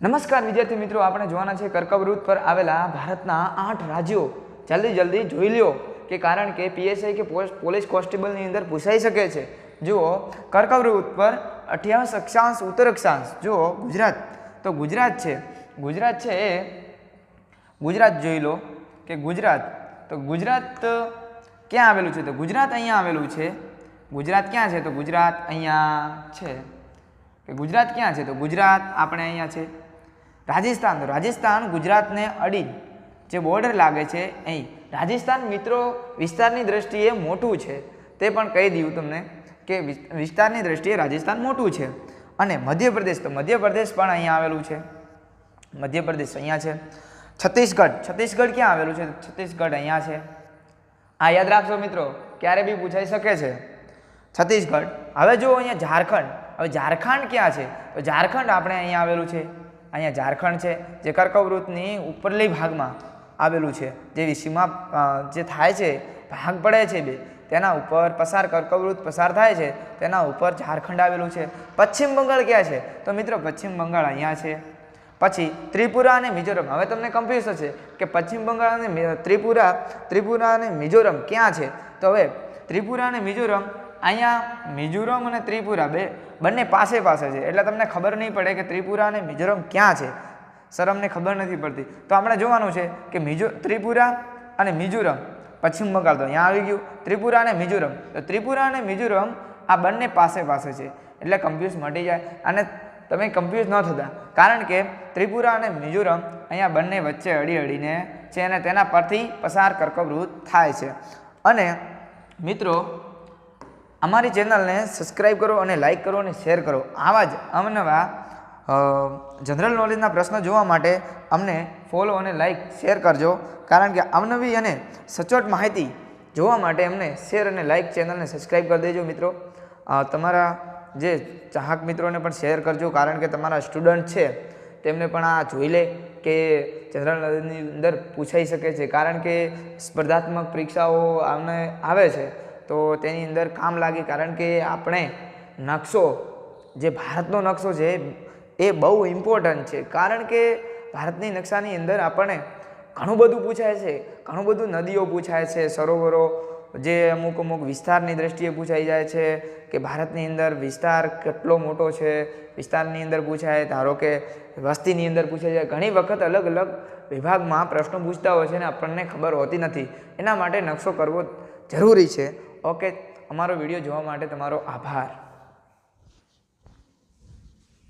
નમસ્કાર વિદ્યાર્થી મિત્રો, આપણે જોવાના છે કર્કવૃત્ત પર આવેલા ભારતના 8 રાજ્યો. જલ્દી જોઈ લ્યો કે કારણ કે પીએસઆઈ કે પોલીસ કોન્સ્ટેબલની અંદર પૂછાઈ શકે છે. જુઓ કર્કવૃત્ત પર 28 અક્ષાંશ ઉત્તર અક્ષાંશ. જુઓ ગુજરાત, તો ગુજરાત છે એ ગુજરાત જોઈ લો કે ગુજરાત, તો ગુજરાત ક્યાં આવેલું છે? તો ગુજરાત અહીંયા આવેલું છે. ગુજરાત ક્યાં છે? તો ગુજરાત અહીંયા છે. કે ગુજરાત ક્યાં છે? તો ગુજરાત આપણે અહીંયા છે. રાજસ્થાન, તો રાજસ્થાન ગુજરાતને અડી જે બોર્ડર લાગે છે અહીં. રાજસ્થાન મિત્રો વિસ્તારની દ્રષ્ટિએ મોટું છે, તે પણ કહી દઉં તમને કે વિસ્તારની દ્રષ્ટિએ રાજસ્થાન મોટું છે. અને મધ્યપ્રદેશ, તો મધ્યપ્રદેશ પણ અહીંયા આવેલું છે. મધ્યપ્રદેશ અહીંયા છે. છત્તીસગઢ ક્યાં આવેલું છે? છત્તીસગઢ અહીંયા છે. આ યાદ રાખજો મિત્રો, ક્યારે બી પૂછાઈ શકે છે છત્તીસગઢ. હવે જો અહીંયા ઝારખંડ, હવે ઝારખંડ ક્યાં છે? તો ઝારખંડ આપણે અહીંયા આવેલું છે. અહીંયા ઝારખંડ છે જે કર્કવૃત્તની ઉપરલી ભાગમાં આવેલું છે. જે સીમા જે થાય છે, ભાગ પડે છે બે, તેના ઉપર કર્કવૃત્ત પસાર થાય છે, તેના ઉપર ઝારખંડ આવેલું છે. પશ્ચિમ બંગાળ ક્યાં છે? તો મિત્રો પશ્ચિમ બંગાળ અહીંયા છે. પછી ત્રિપુરા અને મિઝોરમ. હવે તમને કન્ફ્યુઝ હશે કે પશ્ચિમ બંગાળ અને ત્રિપુરા અને મિઝોરમ ક્યાં છે? તો હવે ત્રિપુરા અને મિઝોરમ અહીંયા, મિઝોરમ અને ત્રિપુરા બંને પાસે છે, એટલે તમને ખબર નહીં પડે કે ત્રિપુરા અને મિઝોરમ ક્યાં છે. સર અમને ખબર નથી પડતી, તો આપણે જોવાનું છે કે ત્રિપુરા અને મિઝોરમ, પશ્ચિમ બંગાળ તો અહીંયા આવી ગયું. ત્રિપુરા અને મિઝોરમ, તો ત્રિપુરા અને મિઝોરમ આ બંને પાસે છે, એટલે કન્ફ્યુઝ મટી જાય. અને તમે કન્ફ્યુઝ ન થતા, કારણ કે ત્રિપુરા અને મિઝોરમ અહીંયા બંને વચ્ચે અડીને છે અને તેના પરથી પસાર કર્કવૃત્ત થાય છે. અને મિત્રો અમારી ચેનલને સબસ્ક્રાઈબ કરો અને લાઇક કરો અને શેર કરો. આવા જ અવનવા જનરલ નોલેજના પ્રશ્નો જોવા માટે અમને ફોલો અને લાઇક શેર કરજો, કારણ કે અવનવી અને સચોટ માહિતી જોવા માટે અમને શેર અને લાઇક ચેનલને સબસ્ક્રાઈબ કરી દેજો મિત્રો. તમારા જે ચાહક મિત્રોને પણ શેર કરજો, કારણ કે તમારા સ્ટુડન્ટ છે તેમને પણ આ જોઈ લે કે જનરલ નોલેજની અંદર પૂછાઈ શકે છે. કારણ કે સ્પર્ધાત્મક પરીક્ષાઓ આવે છે તો તેની અંદર કામ લાગે, કારણ કે આપણે નકશો, જે ભારતનો નકશો છે એ બહુ ઇમ્પોર્ટન્ટ છે. કારણ કે ભારતની નકશાની અંદર આપણને ઘણું બધું પૂછાય છે, ઘણું બધું નદીઓ પૂછાય છે, સરોવરો, જે અમુક વિસ્તારની દ્રષ્ટિએ પૂછાઈ જાય છે કે ભારતની અંદર વિસ્તાર કેટલો મોટો છે, વિસ્તારની અંદર પૂછાય. ધારો કે વસ્તીની અંદર પૂછાઈ જાય. ઘણી વખત અલગ અલગ વિભાગમાં પ્રશ્નો પૂછતા હોય છે અને આપણને ખબર હોતી નથી. એના માટે નકશો કરવો જરૂરી છે. ઓકે, અમારો વિડીયો જોવા માટે તમારો આભાર.